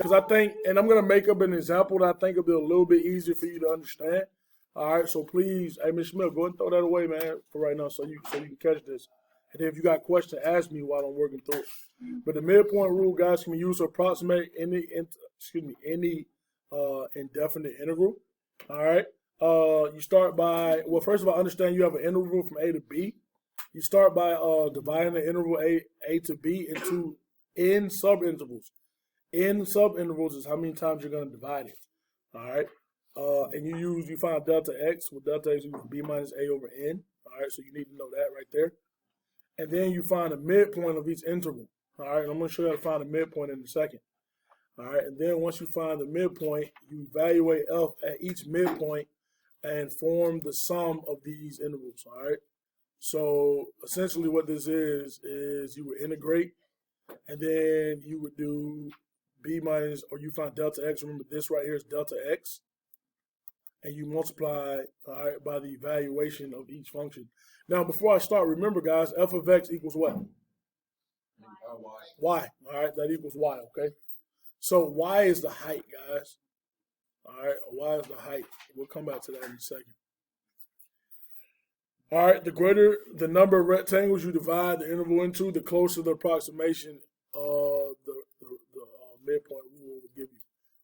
because I think, and I'm going to make up an example that I think will be a little bit easier for you to understand. All right, so please, hey, Ms. Smith, go ahead and throw that away, man, for right now so you can catch this. And then if you got questions, ask me while I'm working through it. But the midpoint rule, guys, can be used to approximate any indefinite integral. All right. You start by, well, first of all, understand you have an interval from A to B. You start by dividing the interval A to B into n subintervals. N subintervals is how many times you're going to divide it. All right. And you find delta x, with delta x equals b minus a over n. All right, so you need to know that right there. And then you find the midpoint of each interval. All right, and I'm going to show you how to find the midpoint in a second. All right, and then once you find the midpoint, you evaluate f at each midpoint and form the sum of these intervals. All right, so essentially what this is you would integrate, and then you would do b minus, or you find delta x. Remember, this right here is delta x. And you multiply, all right, by the evaluation of each function. Now, before I start, remember, guys, f of x equals what? Y. All right, that equals y, okay? So y is the height, guys. All right, y is the height. We'll come back to that in a second. All right, the greater the number of rectangles you divide the interval into, the closer the approximation the midpoint rule will give you.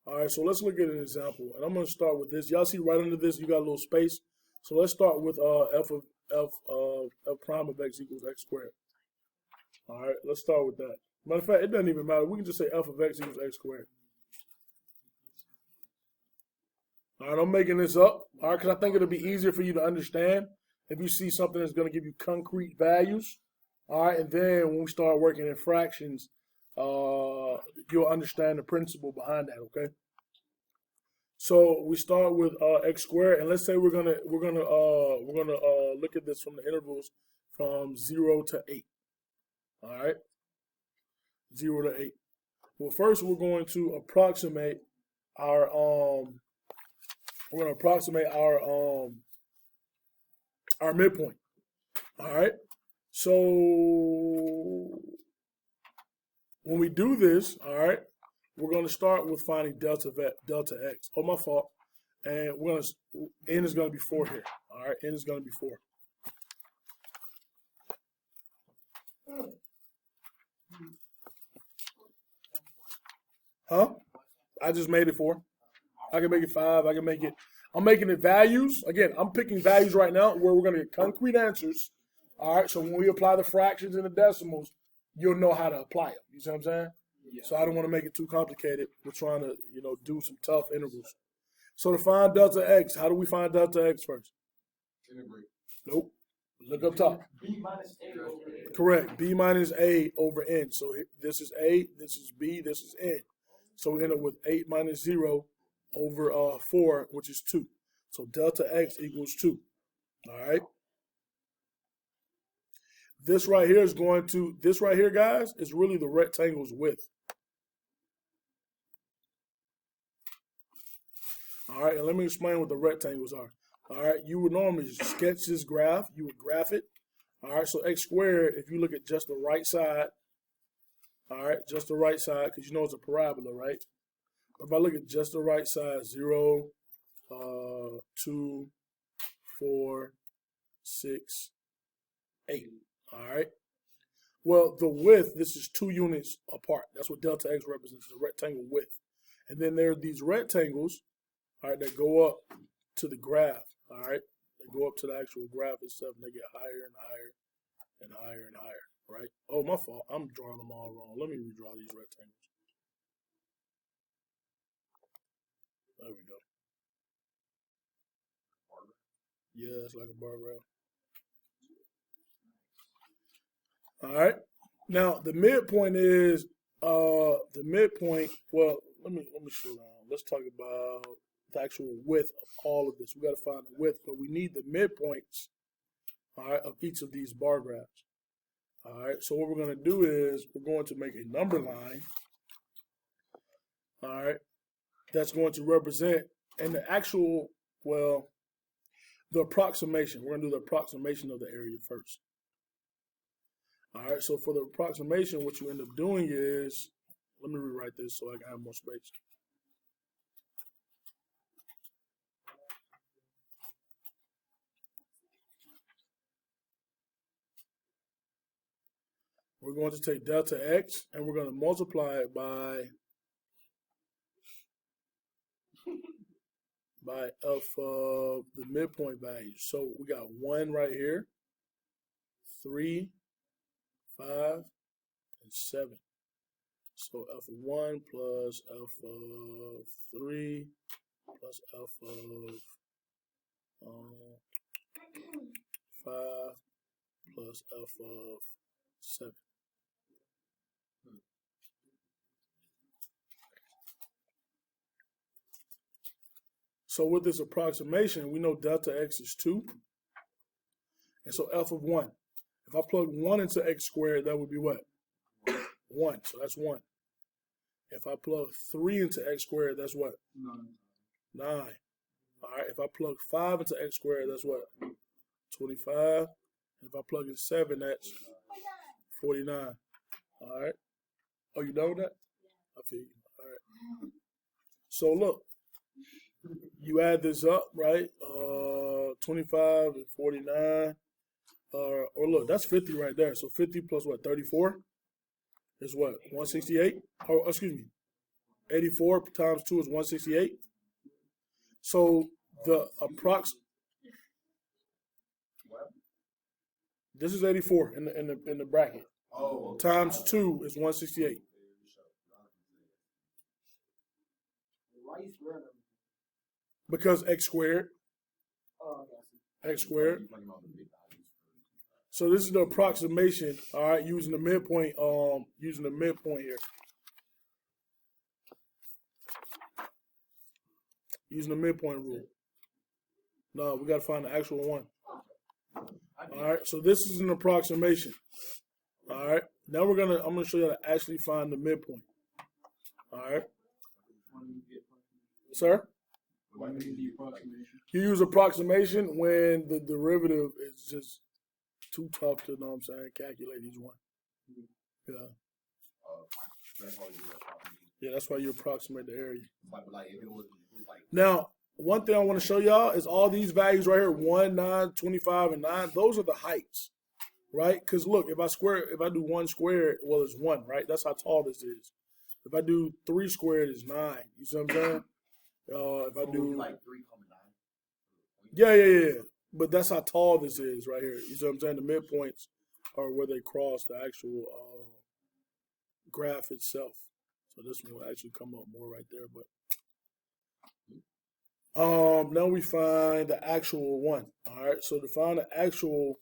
All right, so let's look at an example, and I'm going to start with this. Y'all see right under this, you got a little space. So let's start with f prime of x equals x squared. All right, let's start with that. Matter of fact, it doesn't even matter. We can just say f of x equals x squared. All right, I'm making this up, all right, because I think it'll be easier for you to understand if you see something that's going to give you concrete values. All right, and then when we start working in fractions, you'll understand the principle behind that, okay? So we start with x squared, and let's say we're gonna look at this from the intervals from 0 to 8. All right, 0 to 8. Well, first we're going to approximate our our midpoint. All right, so when we do this, all right, we're going to start with finding delta x. Oh, my fault. And we're going to, n is going to be 4 here. All right, n is going to be 4. Huh? I just made it 4. I can make it 5. I can make it. I'm making it values. Again, I'm picking values right now where we're going to get concrete answers. All right, so when we apply the fractions and the decimals, you'll know how to apply it. You see what I'm saying? Yeah. So I don't want to make it too complicated. We're trying to, do some tough intervals. So to find delta x, how do we find delta x first? Integrate. Nope. Look up top. B minus a over n. Correct. B minus a over n. So this is a, this is b, this is n. So we end up with 8 minus 0 over 4, which is 2. So delta x equals 2. All right. This right here, guys, is really the rectangle's width. All right, and let me explain what the rectangles are. All right, you would normally sketch this graph. You would graph it. All right, so x squared, if you look at just the right side, all right, just the right side, because it's a parabola, right? If I look at just the right side, 0, 2, 4, 6, 8. All right. Well, the width, this is 2 units apart. That's what delta x represents, the rectangle width. And then there are these rectangles, all right, that go up to the graph. All right. They go up to the actual graph itself, and they get higher and higher and higher and higher. Right. Oh, my fault. I'm drawing them all wrong. Let me redraw these rectangles. There we go. Yeah, it's like a barbell. All right. Now the midpoint is well, let me slow down. Let's talk about the actual width of all of this. We got to find the width, but we need the midpoints, all right, of each of these bar graphs. All right. So what we're going to do is we're going to make a number line, all right, that's going to represent, and the actual, well, the approximation. We're going to do the approximation of the area first. All right, so for the approximation, what you end up doing is Let me rewrite this so I can have more space. We're going to take delta x and we're going to multiply it by f of the midpoint value. So we got 1 right here, 3, 5, and 7. So f of 1 plus f of 3 plus f of 5 plus f of 7. So with this approximation, we know delta x is 2. And so f of 1. If I plug 1 into x squared, that would be what? 1. So that's 1. If I plug 3 into x squared, that's what? 9. All right. If I plug 5 into x squared, that's what? 25. And if I plug in 7, that's 49. All right. Oh, you done with that? I feel you. All right. So look. You add this up, right? 25 and 49. Or look, that's 50 right there. So 50 plus what? 34 is what? 168? Oh, excuse me. 84 times 2 is 168. So the this is 84 in the bracket. Oh, times 2 is 168. Why you squaring them? Because x squared. X squared. So this is the approximation, all right, using the midpoint here. Using the midpoint rule. No, we gotta find the actual one. All right, so this is an approximation. All right. Now I'm gonna show you how to actually find the midpoint. All right. Sir? Why do you use the approximation? You use approximation when the derivative is just too tough to, know what I'm saying, calculate each one. Yeah. Yeah, that's why you approximate the area. Now, one thing I want to show y'all is all these values right here, 1, 9, 25, and 9, those are the heights, right? Because look, if I do 1 squared, well, it's 1, right? That's how tall this is. If I do 3 squared, it's 9. You see what I'm saying? If I do like 3,9. Yeah. But that's how tall this is right here. You see what I'm saying? The midpoints are where they cross the actual graph itself. So this one will actually come up more right there. But now we find the actual one. All right. So to find the actual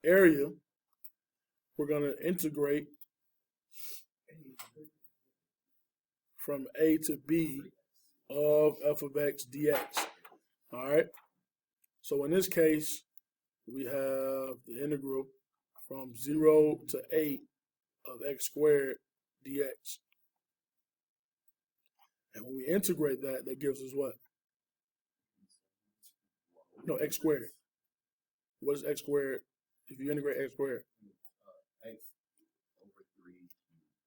area, we're gonna integrate from a to b of f of x dx. All right. So in this case, we have the integral from 0 to 8 of x squared dx. And when we integrate that, that gives us what? No, x squared. What is x squared? If you integrate x squared?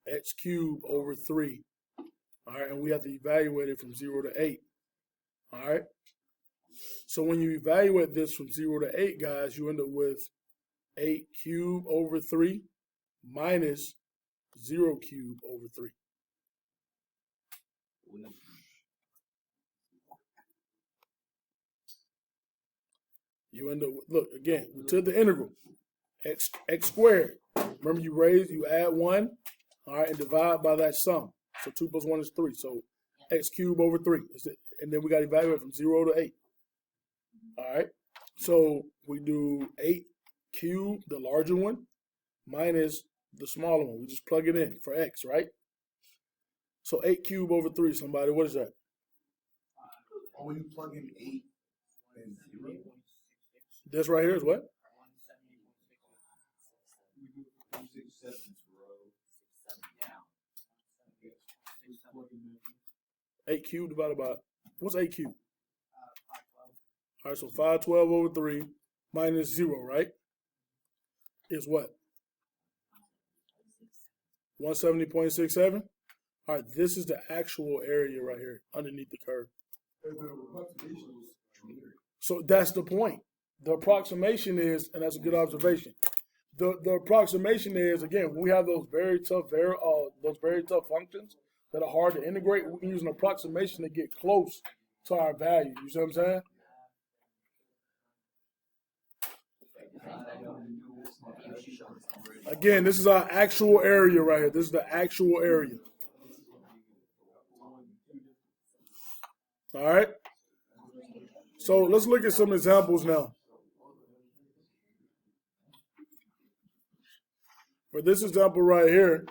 X cubed over 3. All right, and we have to evaluate it from 0 to 8. All right. So when you evaluate this from 0 to 8, guys, you end up with 8 cubed over 3 minus 0 cubed over 3. You end up with, look, again, we took the integral, x squared. Remember, you add 1, all right, and divide by that sum. So 2 plus 1 is 3. So x cubed over 3. And then we got to evaluate from 0 to 8. All right. So we do 8 cubed, the larger one, minus the smaller one. We just plug it in for x, right? So 8 cubed over 3, somebody, what is that? Oh, when you plug in 8 and 0? This right here is what? 8 cubed divided by, what's 8 cubed? 512. All right, so 512 over 3 minus 0, right? Is what? 170.67. All right, this is the actual area right here underneath the curve. So that's the point. The approximation is, and that's a good observation. The approximation is, again, we have those very tough functions that are hard to integrate. We can use an approximation to get close to our value. You see what I'm saying? Again, this is our actual area right here. This is the actual area. All right. So let's look at some examples now. For this example right here,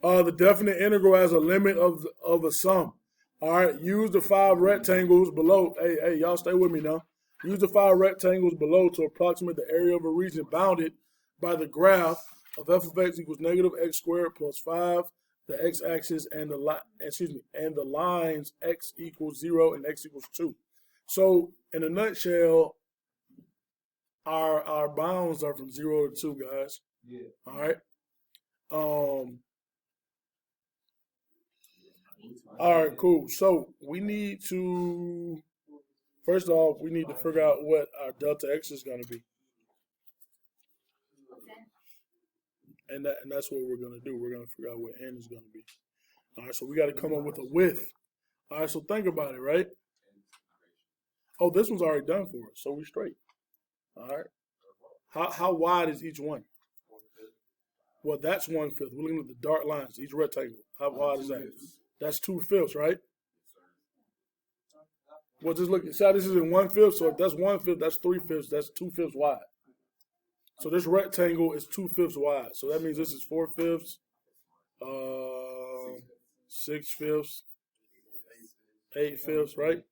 the definite integral has a limit of a sum. All right, use the 5 rectangles below. Hey, y'all stay with me now. Use the 5 rectangles below to approximate the area of a region bounded by the graph of f of x equals negative x squared plus 5, the x-axis, and the lines x equals 0 and x equals 2. So in a nutshell, our bounds are from 0 to 2, guys. Yeah. All right. All right, cool. So we need to, first off, we need to figure out what our delta x is going to be. And that's what we're going to do. We're going to figure out what n is going to be. All right, so we got to come up with a width. All right, so think about it, right? Oh, this one's already done for us, so we're straight. All right. How wide is each one? Well, that's 1/5. We're looking at the dark lines, each rectangle. How wide is that? That's 2/5, right? Well, just look. See how this is in 1/5. So if that's 1/5, that's 3/5. That's 2/5 wide. So this rectangle is 2/5 wide. So that means this is 4/5, 6/5, 8/5, right?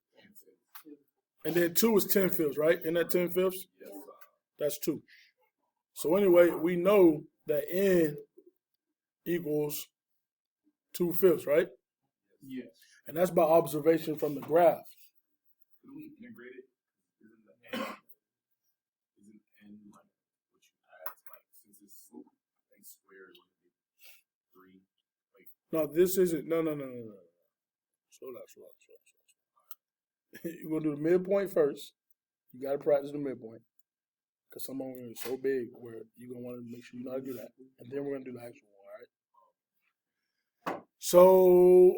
And then 2 is 10/5, right? Isn't that 10/5? That's 2. So anyway, we know that n equals 2/5, right? Yes. And that's by observation from the graph. Can we integrate it? Isn't n like what you add, like, since it's x squared, would it be 3? Like, no, this isn't. No. Slow down. You're going to do the midpoint first. You got to practice the midpoint. Because some of them are so big where you're going to want to make sure you know how to do that. And then we're going to do the actual one, all right? So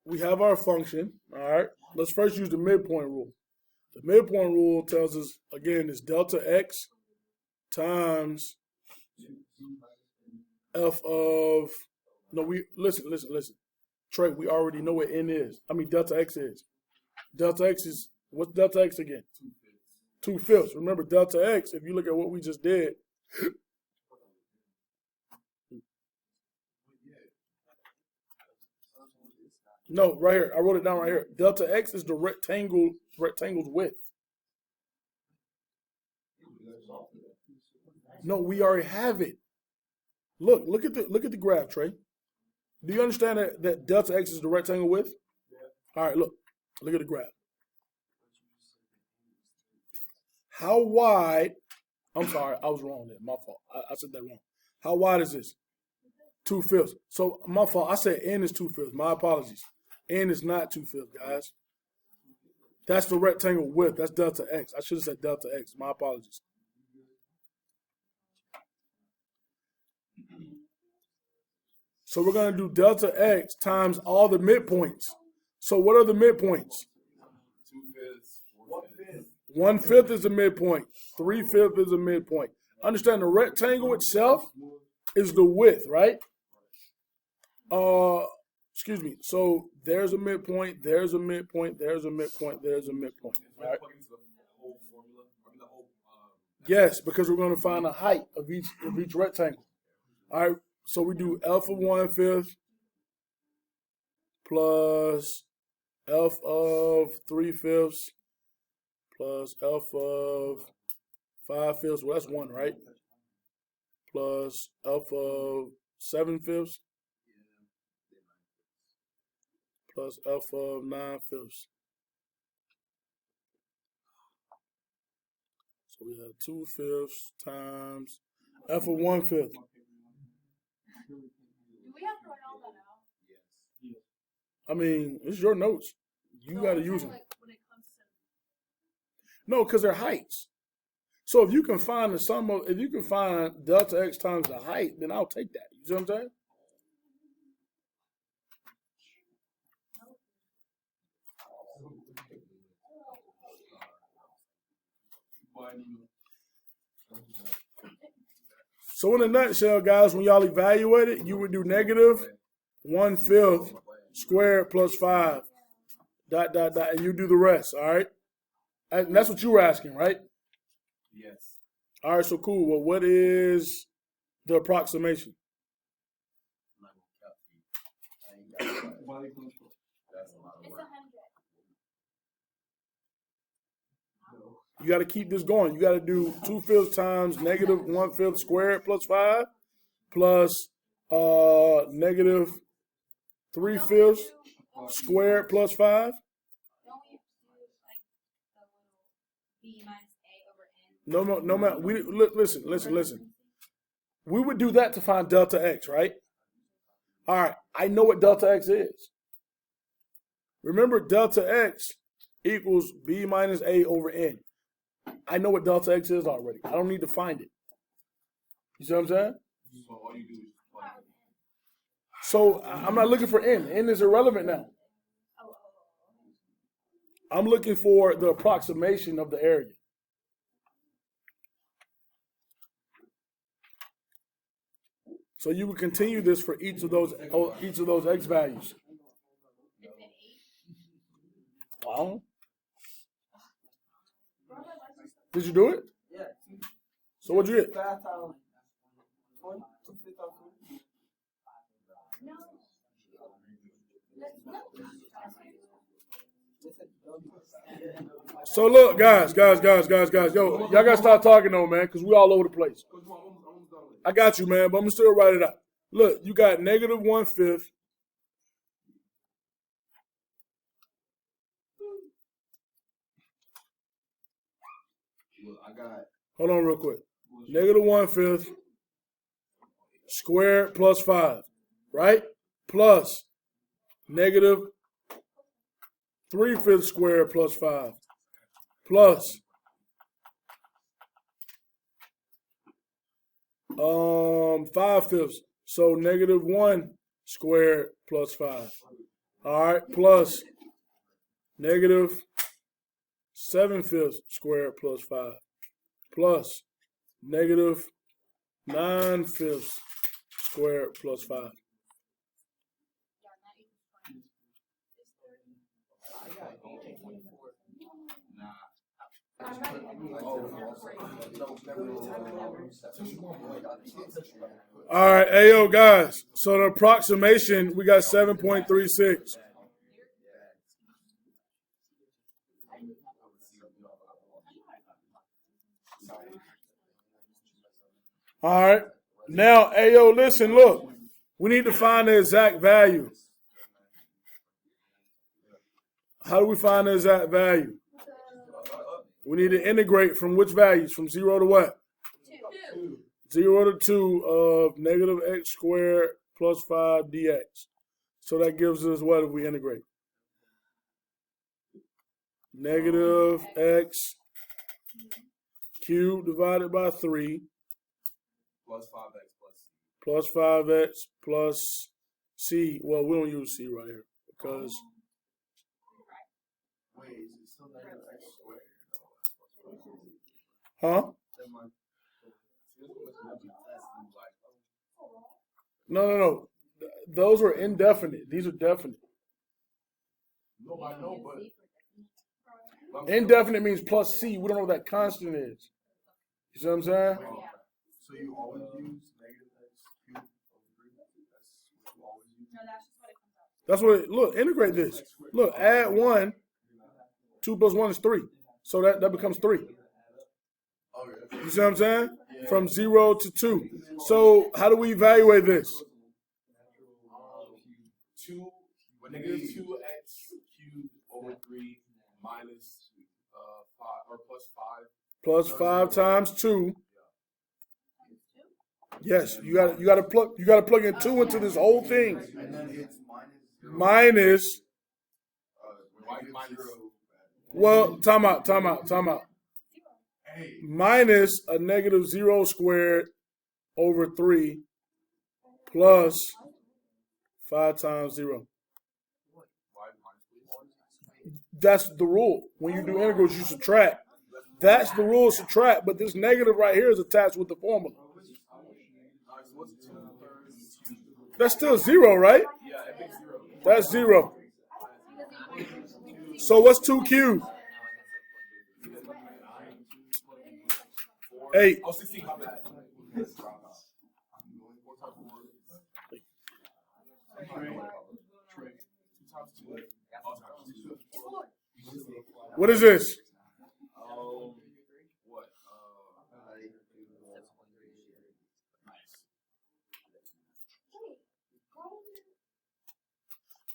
we have our function, all right? Let's first use the midpoint rule. The midpoint rule tells us, again, it's delta x times f of, listen. Trey, we already know what n is. Delta x is. Delta x is, what's delta x again? 2/5. Remember, delta x, if you look at what we just did, no, right here. I wrote it down right here. Delta x is the rectangle's width. No, we already have it. Look at the graph, Trey. Do you understand that delta x is the rectangle width? All right, look at the graph. How wide? I'm sorry, I was wrong there. My fault. I said that wrong. How wide is this? 2/5. So my fault. I said n is 2/5. My apologies. N is not 2/5, guys. That's the rectangle width. That's delta x. I should have said delta x. My apologies. So we're going to do delta x times all the midpoints. So what are the midpoints? 1/5 is a midpoint. 3/5 is a midpoint. Understand the rectangle itself is the width, right? Excuse me. So there's a midpoint, there's a midpoint, there's a midpoint, there's a midpoint. All right? Yes, because we're going to find the height of each rectangle. All right. So we do f of 1/5 plus f of 3/5 plus f of 5/5. Well, that's 1, right? Plus f of 7/5 plus f of 9/5. So we have 2/5 times. F of 1/5. Do we have to write all that out? Yes. I mean, it's your notes. You No, got to I'm use saying, them. like, when it comes to No, because they're heights. So if you can find the sum of, if you can find delta x times the height, then I'll take that. You see what I'm saying? So in a nutshell, guys, when y'all evaluate it, you would do negative 1/5 squared plus 5, ... and you do the rest, all right? And that's what you were asking, right? Yes. All right, so cool. Well, what is the approximation? I'm not gonna calculate. I ain't got it. That's a lot of it's work. 100. You got to keep this going. You got to do 2/5 times negative 1/5 squared plus 5 plus negative 3/5 squared plus 5. Don't we do like the little b minus a over n? No matter. Listen. We would do that to find delta x, right? All right. I know what delta x is. Remember, delta x equals b minus a over n. I know what delta x is already. I don't need to find it. You see what I'm saying? So all you do is plug it in. So I'm not looking for n. N is irrelevant now. I'm looking for the approximation of the area. So you would continue this for each of those x values. Wow. Did you do it? Yeah. So what'd you get? So look, guys, yo, y'all gotta start talking though, man, because we all over the place. I got you, man, but I'm gonna still write it out. Look, you got negative 1/5. I got. Hold on real quick. Negative 1/5 squared plus 5, right? Plus negative 3/5 squared plus 5 plus 5/5. So negative 1 squared plus 5. All right, plus negative 7/5 squared plus 5 plus negative 9/5 squared plus 5. All right, ayo, guys. So the approximation, we got 7.36. All right. Now, ayo, listen, look. We need to find the exact value. How do we find the exact value? We need to integrate from which values? From 0 to what? 2. 0 to 2 of negative x squared plus 5 dx. So that gives us what if we integrate? Negative x cubed divided by 3 Plus 5x plus C. plus 5x plus c. Well, we don't use c right here because... Wait, is it still negative x squared? Huh? No. Those are indefinite. These are definite. No, I know, but Indefinite means plus c. We don't know what that constant is. You see what I'm saying? so you always use negative x cubed over 3? That's what you always use? No, that's just what it comes out. That's what it, look, integrate this. Look, add 1. 2 plus 1 is 3. So that becomes 3. You see what I'm saying? From 0 to 2. So how do we evaluate this? Negative 2x cubed over 3 minus 5 or plus 5. Plus 5 times 2. Yes, you gotta plug in 2 into this whole thing. And then it's Minus. minus Well, time out. Minus a negative 0 squared over 3 plus 5 times 0. That's the rule. When you do integrals, you subtract. That's the rule, subtract. But this negative right here is attached with the formula. That's still 0, right? That's 0. So what's 2 cubed? 8. Oh, 16, my bad. What is this? What?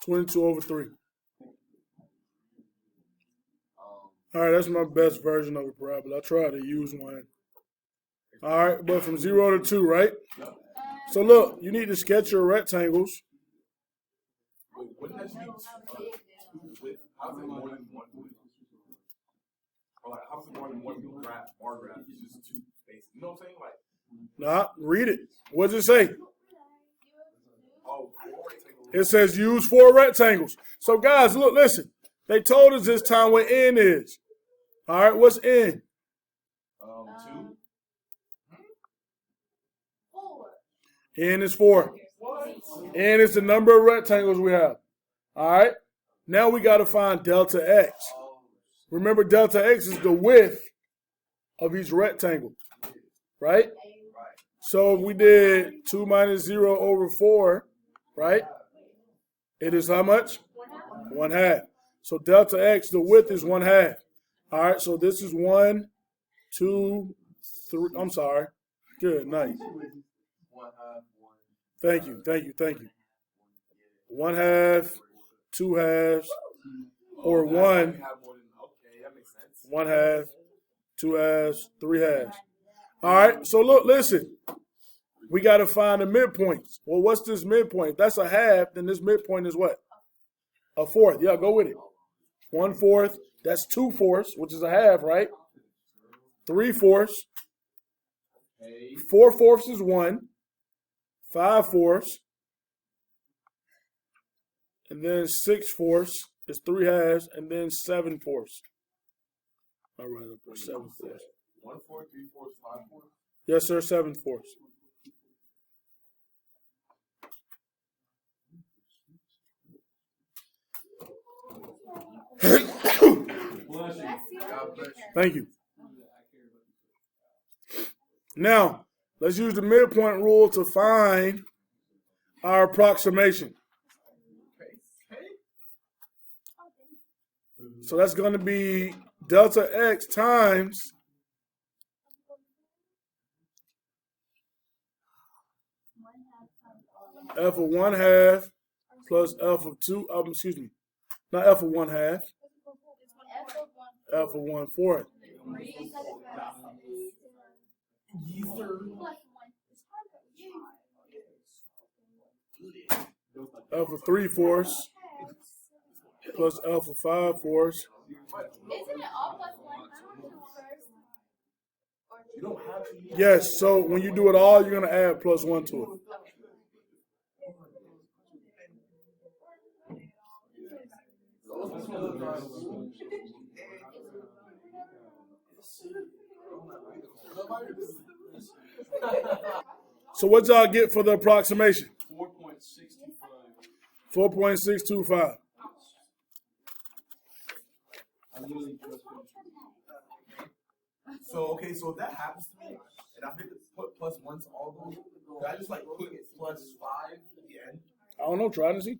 22 over 3. All right, that's my best version of a parabola. I try to use one. All right, but from 0 to 2, right? So look, you need to sketch your rectangles. Wait, wouldn't that just be 2 with? How's it more than 1? Or like, how's it more than 1 graph, bar graph? It's just 2 spaces. You know what I'm saying? Like, Nah, read it. What does it say? oh, 4 rectangles. It says use 4 rectangles. So guys, look, listen. They told us this time what n is. All right, what's n? 2. N is 4. N is the number of rectangles we have. All right. Now we got to find delta x. Remember, delta x is the width of each rectangle, right? So if we did 2 minus 0 over 4, right? It is how much? 1/2. So delta x, the width is 1/2. All right. So this is 1, 2, 3. I'm sorry. Good. Nice. Thank you. 1/2, 2 halves, or 1. 1/2, 2 halves, 3 halves. All right. So look, listen. We got to find the midpoints. Well, what's this midpoint? That's a half. Then this midpoint is what? A fourth. Yeah, go with it. 1/4. That's 2/4, which is a half, right? 3/4. 4/4 is 1. 5/4. And then 6/4 is 3 halves, and then 7/4. All right, up there, 7/4. 1/4, 3/4, 5/4. Yes, sir, 7/4. Thank you. Now, let's use the midpoint rule to find our approximation. So that's going to be delta x times f of 1/2 plus f of 2, not f of 1/2, f of 1/4. F of 3/4 plus f of 5/4. Isn't it all plus 1 first? You don't have to use. Yes, so when you do it all, you're going to add plus 1 to it. So what y'all get for the approximation? 4.625. So okay, so if that happens to me, and I forget to put plus 1 to all of them, can I just like put plus 5 at the end? I don't know, try to see.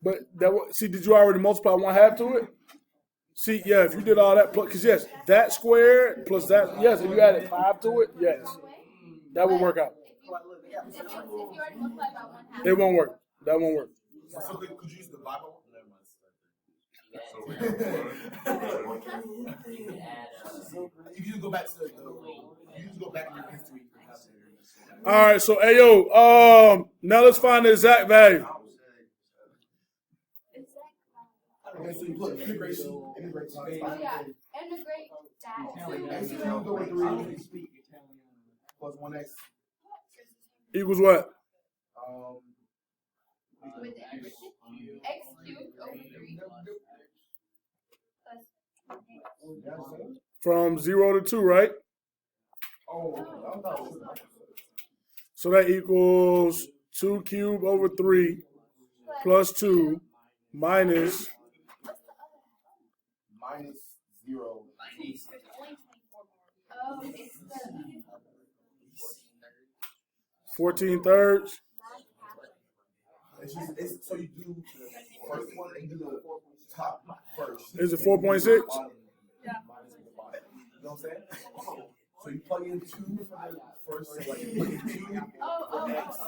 But see, did you already multiply 1/2 to it? See, yeah, if you did all that, because yes, that squared plus that, yes, if you added 5 to it, yes, that would work out. If you already multiplied by 1/2. It won't work. That won't work. So could you use the Bible? Never mind. So we have one. You can add If you just go back to you just go back in your history. All right, so ayo, now let's find the exact value. Okay, so you put integration. Oh yeah, integrate that. X cubed over 3 plus 1x. Equals what? With the integration, x cubed over 3 plus From 0 to 2, right? So that equals 2 cubed over 3 plus 2 minus Minus 0. oh, it's the 14 thirds. It's so you do the first one and you do the top first. Is it 4.6? Yeah. You know what I'm saying? So you plug in 2 for the first, like you plug in 2 for x,